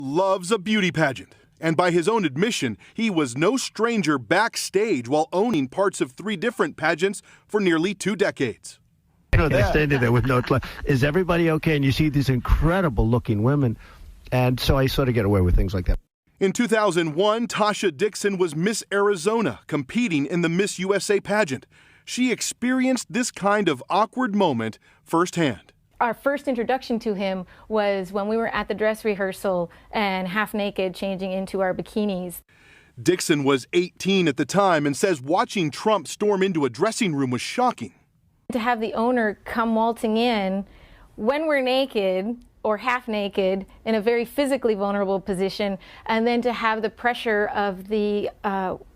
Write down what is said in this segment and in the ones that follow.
loves a beauty pageant. And by his own admission, he was no stranger backstage while owning parts of 3 different pageants for nearly 2 decades. They're standing there with no clue. Is everybody okay? And you see these incredible looking women. And so I sort of get away with things like that. In 2001, Tasha Dixon was Miss Arizona, competing in the Miss USA pageant. She experienced this kind of awkward moment firsthand. Our first introduction to him was when we were at the dress rehearsal and half naked changing into our bikinis. Dixon was 18 at the time and says watching Trump storm into a dressing room was shocking. To have the owner come waltzing in when we're naked or half naked in a very physically vulnerable position, and then to have the pressure of the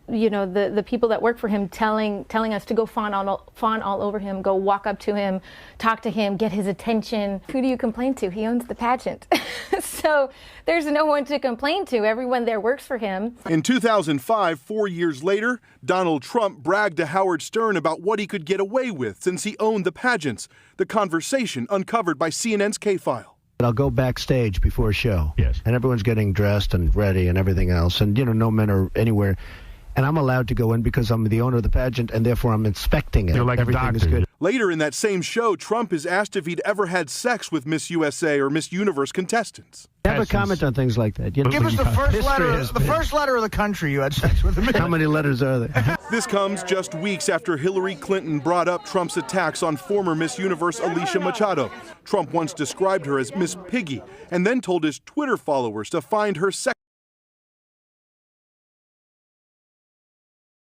the people that work for him telling us to go fawn all over him, go walk up to him, talk to him, get his attention. Who do you complain to? He owns the pageant. So there's no one to complain to. Everyone there works for him. In 2005, 4 years later, Donald Trump bragged to Howard Stern about what he could get away with since he owned the pageants. The conversation uncovered by CNN's K-File. I'll go backstage before a show. Yes. And everyone's getting dressed and ready and everything else. And, no men are anywhere. And I'm allowed to go in because I'm the owner of the pageant, and therefore I'm inspecting it. You're like everything is good. Later in that same show, Trump is asked if he'd ever had sex with Miss USA or Miss Universe contestants. Never comment on things like that. Give us the first letter of the country you had sex with. How many letters are there? This comes just weeks after Hillary Clinton brought up Trump's attacks on former Miss Universe Alicia Machado. Trump once described her as Miss Piggy and then told his Twitter followers to find her sex